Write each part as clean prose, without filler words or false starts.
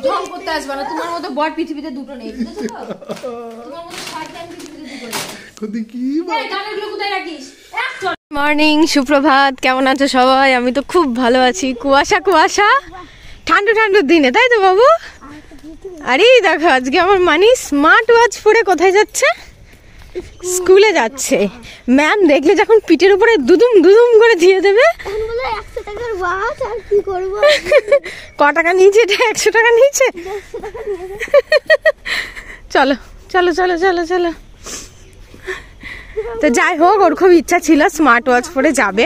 ঢং করতে আসবে না, তোমার মতো বর পৃথিবীতে দুটো নেই, বুঝেছো তো? তোমার মতো শয়তান পৃথিবীতে দুটো নেই। এই গানেরগুলো কোথায় রাখিস? মর্নিং, সুপ্রভাত, কেমন আছো সবাই? আমি তো খুব ভালো আছি। কুয়াশা কুয়াশা, ঠান্ডা ঠান্ডার দিনে, তাই তো বাবু? আরে দেখো, আজকে আমার মানি স্মার্ট ওয়াচ পরে কোথায় যাচ্ছে? স্কুলে যাচ্ছে। ম্যাম দেখলে যখন পিঠের উপরে দুদুম দুদুম করে দিয়ে দেবে। ক টাকা নিয়েছে এটা? 100 টাকা নিয়েছে। চলো চলো চলো চলো চলো। তো যাই হোক, ওর খুব ইচ্ছা ছিল স্মার্ট ওয়াচ পরে যাবে।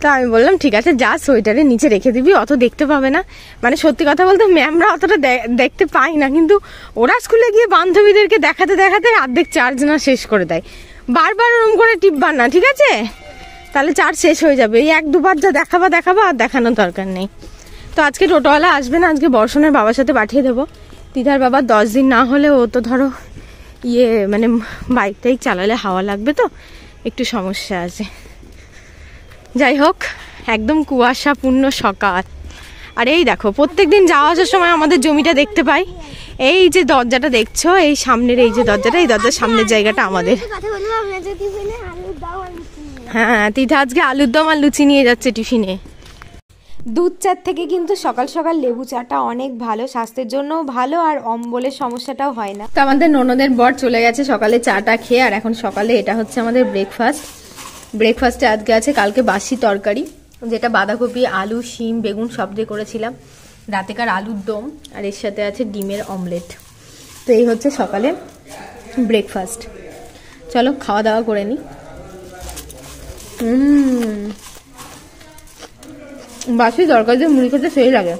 তো আমি বললাম ঠিক আছে যা, সোয়েটারের নিচে রেখে দিবি, অত দেখতে পাবে না। মানে সত্যি কথা বলতে ম্যামরা অতটা দেখতে পাই না, কিন্তু ওরা স্কুলে গিয়ে বান্ধবীদেরকে দেখাতে দেখাতে অর্ধেক চার্জ না শেষ করে দেয়। বারবার ওরম করে টিপবার না, ঠিক আছে? তাহলে চার্জ শেষ হয়ে যাবে। এই 1-2 বার যা দেখাবা আর দেখানোর দরকার নেই। তো আজকে টোটোওয়ালা আসবে না, আজকে বর্ষণের বাবার সাথে পাঠিয়ে দেবো। দিদার বাবা 10 দিন না হলে ও তো ধরো মানে বাইক টাইক চালালে হাওয়া লাগবে, তো একটু সমস্যা আছে। যাই হোক, একদম কুয়াশাপূর্ণ সকাল। আর এই দেখো, প্রত্যেকদিন যাওয়া আসার সময় আমাদের জমিটা দেখতে পাই। এই যে দরজাটা দেখছো, এই সামনের এই যে দরজাটা, এই দরজার সামনের জায়গাটা আমাদের। হ্যাঁ, তিথা আজকে আলুর দম আর লুচি নিয়ে যাচ্ছে টিফিনে। দুধ চার থেকে কিন্তু সকাল সকাল লেবু চাটা অনেক ভালো, স্বাস্থ্যের জন্য ভালো, আর অম্বলের সমস্যাটাও হয় না। তো আমাদের ননদের বর চলে গেছে সকালে চাটা খেয়ে, আর এখন সকালে এটা হচ্ছে আমাদের ব্রেকফাস্ট। ব্রেকফাস্টে আজকে আছে কালকে বাসি তরকারি, যেটা বাঁধাকপি, আলু, শিম, বেগুন সব দিয়ে করেছিলাম, রাতেকার আলুর দম, আর এর সাথে আছে ডিমের অমলেট। তো এই হচ্ছে সকালে ব্রেকফাস্ট। চলো খাওয়া দাওয়া করে নিই। বাসি তরকারি দিয়ে মুড়ি খেতে সেই লাগে।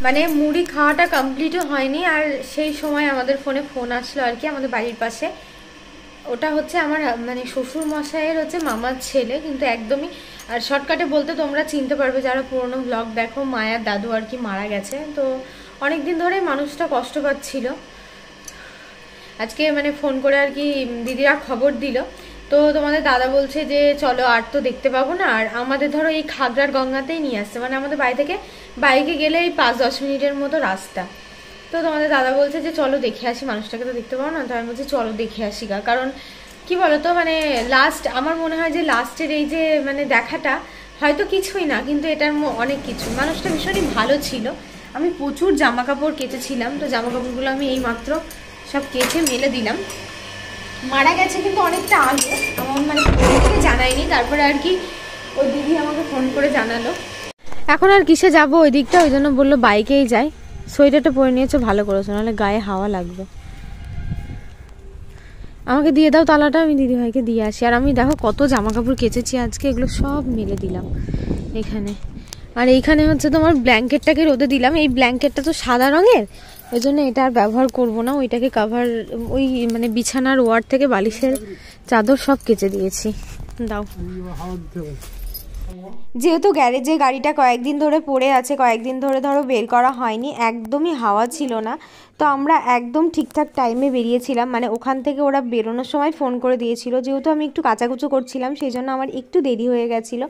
মানে মুড়ি খাওয়াটা কমপ্লিটও হয়নি, আর সেই সময় আমাদের ফোন আসলো আর কি, আমাদের বাড়ির পাশে। ওটা হচ্ছে আমার মানে শ্বশুর মশাইয়ের হচ্ছে মামার ছেলে, কিন্তু একদমই, আর শর্টকাটে বলতে তোমরা চিনতে পারবে যারা পুরোনো ব্লগ দেখো, মায়ার দাদু আর কি মারা গেছে। তো অনেকদিন ধরে মানুষটা কষ্ট পাচ্ছিল। আজকে মানে ফোন করে আর কি দিদিরা খবর দিল। তো তোমাদের দাদা বলছে যে চলো, আর তো দেখতে পাবো না, আর আমাদের ধরো এই খাগড়ার গঙ্গাতেই নিয়ে আসছে, মানে আমাদের বাড়ি থেকে বাইকে গেলে এই 5-10 মিনিটের মতো রাস্তা। তো তোমাদের দাদা বলছে যে চলো দেখে আসি, মানুষটাকে তো দেখতে পাবো না। তো আমি বলছি চলো দেখে আসি গা, কারণ কি বলতো, মানে লাস্ট আমার মনে হয় যে লাস্টের এই যে মানে দেখাটা হয়তো কিছুই না, কিন্তু এটার অনেক কিছু। মানুষটা ভীষণই ভালো ছিল। আমি প্রচুর জামা কাপড় কেচেছিলাম, তো জামা কাপড়গুলো আমি এই মাত্র সব কেচে মেলে দিলাম। মারা গেছে কিন্তু অনেকটা আগে, আমার মানে ফোন জানায়নি, তারপরে আর কি ওই দিদি আমাকে ফোন করে জানালো। এখন আর কিসে যাবো ওই দিকটা, ওই জন্য বললো বাইকেই যাই। সোয়েটারটা পরে নিয়েছো, ভালো করেছো, নাহলে গায়ে হাওয়া লাগবে। আমাকে দিয়ে দাও তালাটা, আমি দিদিভাইকে দিয়ে আসি। আর আমি দেখো কত জামা কাপড় কেচেছি আজকে, এগুলো সব মেলে দিলাম এখানে। আর এইখানে হচ্ছে তোমার ব্ল্যাঙ্কেটটাকে রোদে দিলাম। এই ব্ল্যাঙ্কেটটা তো সাদা রঙের, ওই জন্য এটা আর ব্যবহার করবো না। ওইটাকে কাভার, ওই মানে বিছানার ওয়ার্ড থেকে বালিশের চাদর সব কেচে দিয়েছি। দাও। যেহেতু গ্যারেজে গাড়িটা কয়েকদিন ধরে পড়ে আছে, কয়েকদিন ধরে ধরো বের করা হয়নি, একদমই হাওয়া ছিল না। তো আমরা একদম ঠিকঠাক টাইমে বেরিয়েছিলাম, মানে ওখান থেকে ওরা বেরোনোর সময় ফোন করে দিয়েছিল। যেহেতু আমি একটু কাচাকুচো করছিলাম, সেই জন্য আমার একটু দেরি হয়ে গেছিলো।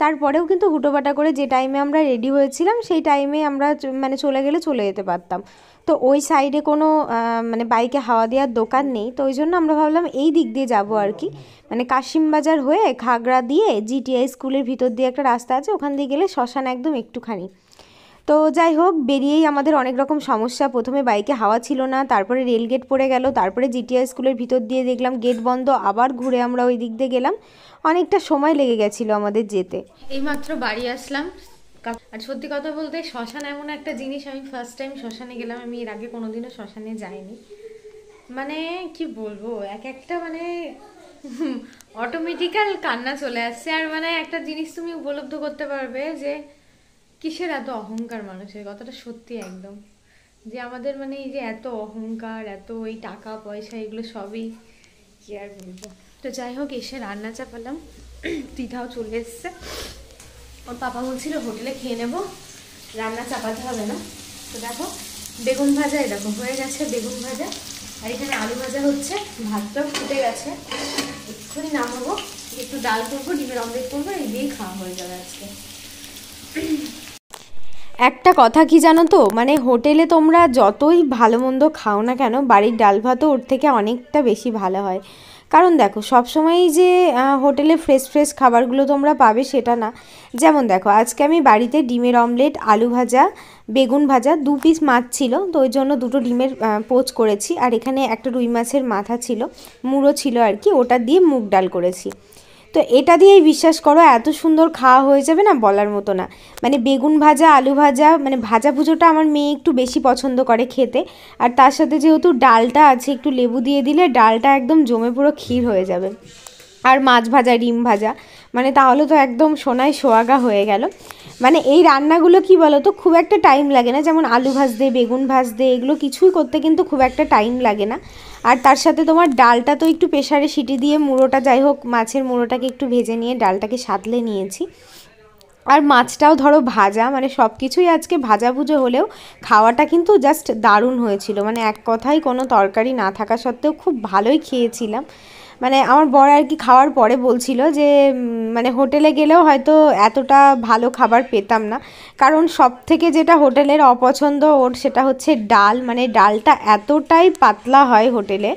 তারপরেও কিন্তু হুটোপাটা করে যে টাইমে আমরা রেডি হয়েছিলাম, সেই টাইমে আমরা মানে চলে গেলে চলে যেতে পারতাম। তো ওই সাইডে কোনো মানে বাইকে হাওয়া দেওয়ার দোকান নেই, তো ওই জন্য আমরা ভাবলাম এই দিক দিয়ে যাবো আর কি, মানে কাশিমবাজার হয়ে খাগড়া দিয়ে জিটিআই স্কুলের ভিতর দিয়ে একটা রাস্তা আছে, ওখান দিয়ে গেলে শ্মশান একদম একটুখানি। তো যাই হোক, বেরিয়েই আমাদের অনেক রকম সমস্যা। প্রথমে বাইকে হাওয়া ছিল না, তারপরে রেল গেট পড়ে গেল, তারপরে জিটিআই স্কুলের ভিতর দিয়ে দেখলাম গেট বন্ধ, আবার ঘুরে আমরা ওই দিক দিয়ে গেলাম। অনেকটা সময় লেগে গেছিলো আমাদের যেতে। এইমাত্র বাড়ি আসলাম। আর সত্যি কথা বলতে শ্মশান এমন একটা জিনিস, আমি ফার্স্ট টাইম শ্মশানে গেলাম। আমি এর আগে কোনোদিনও শ্মশানে যাইনি। মানে কি বলবো, একটা মানে অটোমেটিক্যাল কান্না চলে আসছে। আর মানে একটা জিনিস তুমি উপলব্ধ করতে পারবে যে কিসের এত অহংকার মানুষের, কথাটা সত্যি একদম, যে আমাদের মানে এই যে এত অহংকার, এত এই টাকা পয়সা, এগুলো সবই কি আর বলবো। তো যাই হোক, এসে রান্না চাপালাম, তিথাও চলে এসছে। ওর পাপা বলছিল হোটেলে খেয়ে নেবো, রান্না চাপাতে হবে না। তো দেখো বেগুন ভাজা, দেখো হয়ে গেছে বেগুন ভাজা, আর এখানে আলু ভাজা হচ্ছে, ভাতটাও ফুটে গেছে, এক্ষুনি নামাবো, একটু ডাল করবো, ডিমের অমলেট করবো, এই দিয়েই খাওয়া হয়ে যাবে আজকে। একটা কথা কি জানো তো, মানে হোটেলে তোমরা যতই ভালো মন্দ খাও না কেন, বাড়ির ডাল ভাতও ওর থেকে অনেকটা বেশি ভালো হয়। কারণ দেখো সবসময়ই যে হোটেলে ফ্রেশ ফ্রেশ খাবারগুলো তোমরা পাবে সেটা না। যেমন দেখো আজকে আমি বাড়িতে ডিমের অমলেট, আলু ভাজা, বেগুন ভাজা, 2 পিস মাছ ছিল, তো ওই জন্য 2টো ডিমের পোচ করেছি। আর এখানে একটা রুই মাছের মাথা ছিল, মুড়ো ছিল আর কি, ওটা দিয়ে মুগ ডাল করেছি। তো এটা দিয়েই বিশ্বাস করো এত সুন্দর খাওয়া হয়ে যাবে না, বলার মতো না। মানে বেগুন ভাজা, আলু ভাজা, মানে ভাজা ভুজোটা আমার মেয়ে একটু বেশি পছন্দ করে খেতে। আর তার সাথে যেহেতু ডালটা আছে, একটু লেবু দিয়ে দিলে ডালটা একদম জমে পুরো ক্ষীর হয়ে যাবে। আর মাছ ভাজা, ডিম ভাজা, মানে তাহলে তো একদম সোনায় সোহাগা হয়ে গেল। মানে এই রান্নাগুলো কি বলো তো, খুব একটা টাইম লাগে না। যেমন আলু ভাজতে, বেগুন ভাজতে, এগুলো কিছুই করতে কিন্তু খুব একটা টাইম লাগে না। আর তার সাথে তোমার ডালটা তো একটু প্রেসারে সিটি দিয়ে, মুড়োটা যাই হোক মাছের মুড়োটাকে একটু ভেজে নিয়ে ডালটাকে সাঁতলে নিয়েছি। আর মাছটাও ধরো ভাজা, মানে সব কিছুই আজকে ভাজা ভুজো হলেও খাওয়াটা কিন্তু জাস্ট দারুণ হয়েছিল। মানে এক কথায় কোনো তরকারি না থাকা সত্ত্বেও খুব ভালোই খেয়েছিলাম। মানে আমার বর আর কি খাওয়ার পরে বলছিল যে মানে হোটেলে গেলেও হয়তো এতটা ভালো খাবার পেতাম না। কারণ সব থেকে যেটা হোটেলের অপছন্দ ওর, সেটা হচ্ছে ডাল। মানে ডালটা এতটাই পাতলা হয় হোটেলে।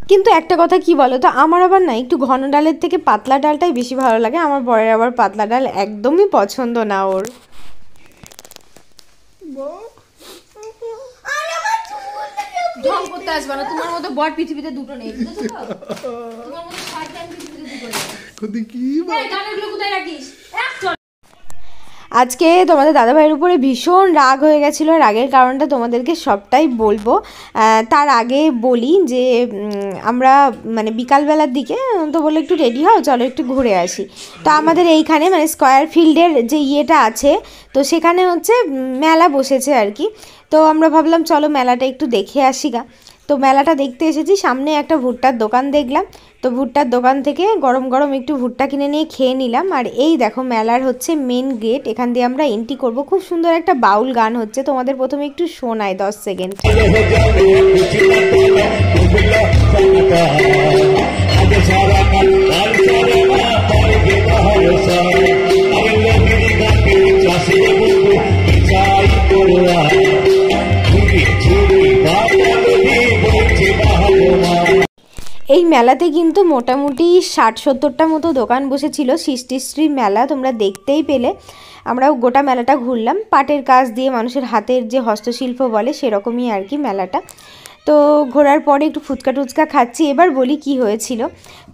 কিন্তু একটা কথা কি বলো তো, আমার আবার না একটু ঘন ডালের থেকে পাতলা ডালটাই বেশি ভালো লাগে। আমার বরের আবার পাতলা ডাল একদমই পছন্দ না ওর। ঢং করতে আসবে না, তোমার মতো বর পৃথিবীতে দুটো নেই, বুঝেছো তো? তোমার মতো শয়তান পৃথিবীতে দুটো নেই। এই গানেরগুলো কোথায় রাখিস? আজকে তোমাদের দাদাভাইয়ের উপরে ভীষণ রাগ হয়ে গেছিলো। রাগের কারণটা তোমাদেরকে সবটাই বলবো। তার আগে বলি যে আমরা মানে বিকালবেলার দিকে তো বললো একটু রেডি হও, চলো একটু ঘুরে আসি। তো আমাদের এইখানে মানে স্কয়ার ফিল্ডের যে ইয়েটা আছে, তো সেখানে হচ্ছে মেলা বসেছে আর কি। তো আমরা ভাবলাম চলো মেলাটা একটু দেখে আসি গা। তো মেলাটা দেখতে এসেছি, সামনে একটা ভুট্টার দোকান দেখলাম। তো ভুট্টার দোকান থেকে গরম গরম একটু ভুট্টা কিনে নিয়ে খেয়ে নিলাম। আর এই দেখো মেলার হচ্ছে মেন গেট, এখান দিয়ে আমরা এন্ট্রি করব। খুব সুন্দর একটা বাউল গান হচ্ছে, তোমাদের প্রথমে একটু শোনাই 10 সেকেন্ড। এই মেলাতে কিন্তু মোটামুটি 60-70টা মতো দোকান বসেছিল। সৃষ্টিশ্রী মেলা তোমরা দেখতেই পেলে। আমরাও গোটা মেলাটা ঘুরলাম। পাটের কাজ দিয়ে মানুষের হাতের যে হস্তশিল্প বলে সেরকমই আর কি মেলাটা। তো ঘোরার পরে একটু ফুচকা টুচকা খাচ্ছি। এবার বলি কি হয়েছিল।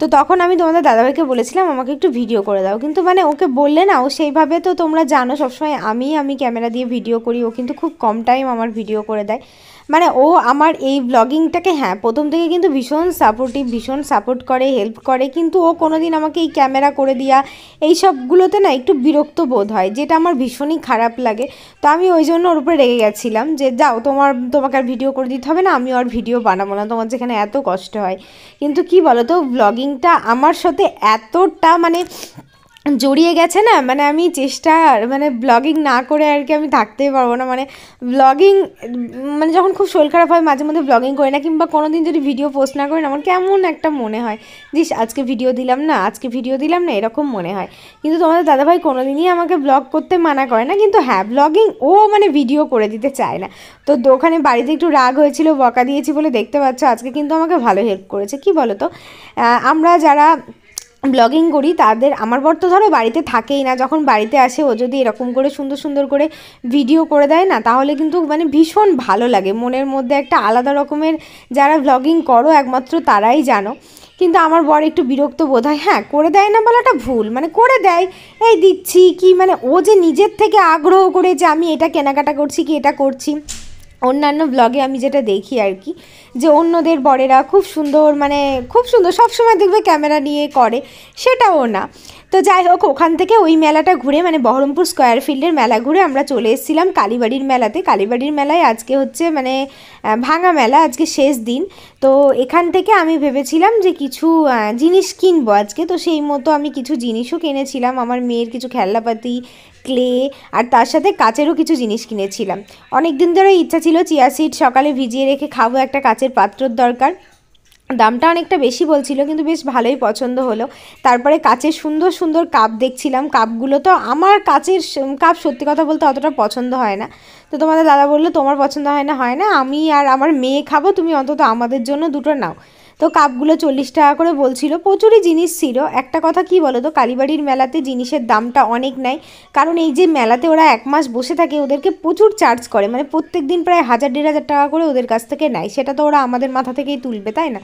তো তখন আমি তোমাদের দাদাভাইকে বলেছিলাম আমাকে একটু ভিডিও করে দাও, কিন্তু মানে ওকে বললে না, ও সেইভাবে তো তোমরা জানো সবসময় আমি ক্যামেরা দিয়ে ভিডিও করি, ও কিন্তু খুব কম টাইম আমার ভিডিও করে দেয়। মানে ও আমার এই ব্লগিংটাকে হ্যাঁ প্রথম থেকে কিন্তু ভীষণ সাপোর্টিভ, ভীষণ সাপোর্ট করে, হেল্প করে, কিন্তু ও কোনো দিন আমাকে এই ক্যামেরা করে দেওয়া এই সবগুলোতে না একটু বিরক্ত বোধ হয়, যেটা আমার ভীষণই খারাপ লাগে। তো আমি ওই জন্য ওর উপরে রেগে গেছিলাম যে যাও তোমাকে আর ভিডিও করে দিতে হবে না, আমি আর ভিডিও বানাবো না, তোমার যেখানে এত কষ্ট হয়। কিন্তু কি বলো তো, ব্লগিংটা আমার সাথে এতটা মানে জড়িয়ে গেছে না, মানে আমি মানে ব্লগিং না করে আর কি আমি থাকতেই পারবো না। মানে ব্লগিং মানে যখন খুব শরীর খারাপ হয় মাঝে মধ্যে ব্লগিং করি না, কিংবা কোনো দিন যদি ভিডিও পোস্ট না করি না, আমার কেমন একটা মনে হয় যে আজকে ভিডিও দিলাম না, এরকম মনে হয়। কিন্তু তোমাদের দাদাভাই কোনো দিনই আমাকে ব্লগ করতে মানা করে না, কিন্তু হ্যাঁ ব্লগিং ও মানে ভিডিও করে দিতে চায় না। তো ওখানে বাড়িতে একটু রাগ হয়েছিল, বকা দিয়েছি বলে দেখতে পাচ্ছ। আজকে কিন্তু আমাকে ভালো হেল্প করেছে। কি বলো তো, আমরা যারা ব্লগিং করি তাদের, আমার বর তো ধরো বাড়িতে থাকেই না, যখন বাড়িতে আসে ও যদি এরকম করে সুন্দর সুন্দর করে ভিডিও করে দেয় না, তাহলে কিন্তু মানে ভীষণ ভালো লাগে, মনের মধ্যে একটা আলাদা রকমের। যারা ব্লগিং করো একমাত্র তারাই জানো। কিন্তু আমার বর একটু বিরক্ত বোধ হয়। হ্যাঁ করে দেয় না বলাটা ভুল, মানে করে দেয়, এই দিচ্ছি কি, মানে ও যে নিজের থেকে আগ্রহ করে যে আমি এটা কেনাকাটা করছি কি এটা করছি। অন্যান্য ব্লগে আমি যেটা দেখি আর কি, যে অন্যদের বরেরা খুব সুন্দর, মানে খুব সুন্দর সবসময় দেখবে ক্যামেরা নিয়ে করে, সেটাও না। তো যাই হোক, ওখান থেকে ওই মেলাটা ঘুরে মানে বহরমপুর স্কয়ার ফিল্ডের মেলা ঘুরে আমরা চলে এসেছিলাম কালীবাড়ির মেলাতে। কালীবাড়ির মেলায় আজকে হচ্ছে মানে ভাঙা মেলা, আজকে শেষ দিন। তো এখান থেকে আমি ভেবেছিলাম যে কিছু জিনিস কিনবো আজকে, তো সেই মতো আমি কিছু জিনিসও কিনেছিলাম, আমার মেয়ের কিছু খেলনাপাতি, ক্লে, আর তার সাথে কাচেরও কিছু জিনিস কিনেছিলাম। অনেক দিন ধরে ইচ্ছা ছিল চিয়া সিড সকালে ভিজিয়ে রেখে খাবো, একটা কাচের পাত্রর দরকার। দামটা অনেকটা বেশি বলছিল, কিন্তু বেশ ভালোই পছন্দ হলো। তারপরে কাচের সুন্দর সুন্দর কাপ দেখছিলাম, কাপগুলো তো আমার কাচের কাপ সত্যি কথা বলতে অতটা পছন্দ হয় না। তো তোমাদের দাদা বললো তোমার পছন্দ হয় না, আমি আর আমার মেয়ে খাবো, তুমি অন্তত আমাদের জন্য দুটো নাও। তো কাপগুলো 40 টাকা করে বলছিল, প্রচুরই জিনিস ছিল। একটা কথা কি বলো তো, কালীবাড়ির মেলাতে জিনিসের দামটা অনেক নেয়, কারণ এই যে মেলাতে ওরা 1 মাস বসে থাকে, ওদেরকে প্রচুর চার্জ করে, মানে প্রত্যেক দিন প্রায় 1000-1500 টাকা করে ওদের কাছ থেকে নেয়, সেটা তো ওরা আমাদের মাথা থেকেই তুলবে, তাই না?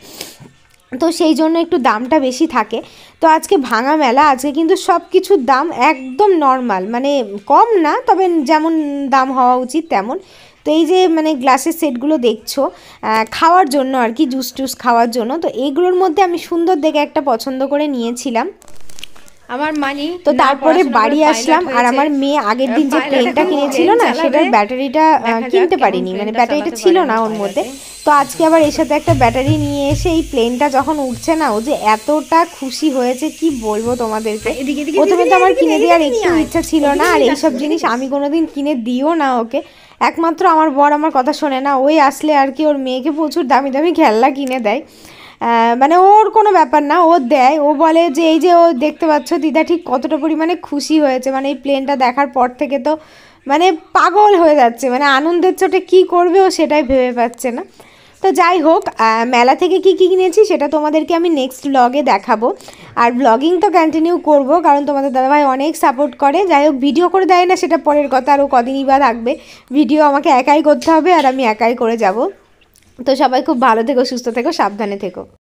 তো সেই জন্য একটু দামটা বেশি থাকে। তো আজকে ভাঙা মেলা, আজকে কিন্তু সব কিছুর দাম একদম নর্মাল, মানে কম না, তবে যেমন দাম হওয়া উচিত তেমন। তো এই যে মানে গ্লাসের সেটগুলো দেখছো খাওয়ার জন্য আর কি, জুস টুস খাওয়ার জন্য, তো এইগুলোর মধ্যে আমি সুন্দর দেখে একটা পছন্দ করে নিয়েছিলাম আমার মানি। তো তারপরে বাড়ি আসলাম, আর আমার মেয়ে আগের দিন যে প্লেনটা কিনেছিল না, সেটার ব্যাটারিটা কিনতে পারিনি, মানে ব্যাটারিটা ছিল না ওর মধ্যে। তো আজকে আবার এর সাথে একটা ব্যাটারি নিয়ে এসে এই প্লেনটা যখন উঠছে না, ও যে এতটা খুশি হয়েছে কি বলবো তোমাদেরকে। প্রথমে তো আমার কিনে দেওয়ার একটু ইচ্ছা ছিল না, আর এইসব জিনিস আমি কোনোদিন কিনে দিও না ওকে, একমাত্র আমার বর আমার কথা শোনে না, ওই আসলে আর কি ওর মেয়েকে প্রচুর দামি দামি খেলনা কিনে দেয়। মানে ওর কোনো ব্যাপার না, ও দেয়, ও বলে যে এই যে ও দেখতে পাচ্ছ দিদা ঠিক কতটা পরিমাণে খুশি হয়েছে, মানে এই প্লেনটা দেখার পর থেকে তো মানে পাগল হয়ে যাচ্ছে, মানে আনন্দের চোটে কী করবে ও সেটাই ভেবে পাচ্ছে না। তো যাই হোক, মেলা থেকে কি কি কিনেছি সেটা তোমাদেরকে আমি নেক্সট ব্লগে দেখাবো, আর ব্লগিং তো কন্টিনিউ করব, কারণ তোমাদের দাদাভাই অনেক সাপোর্ট করে। যাই হোক, ভিডিও করে দেয় না সেটা পরের কথা, আরও কদিনই বা থাকবে, ভিডিও আমাকে একাই করতে হবে আর আমি একাই করে যাব। তো সবাই খুব ভালো থেকো, সুস্থ থেকো, সাবধানে থেকো।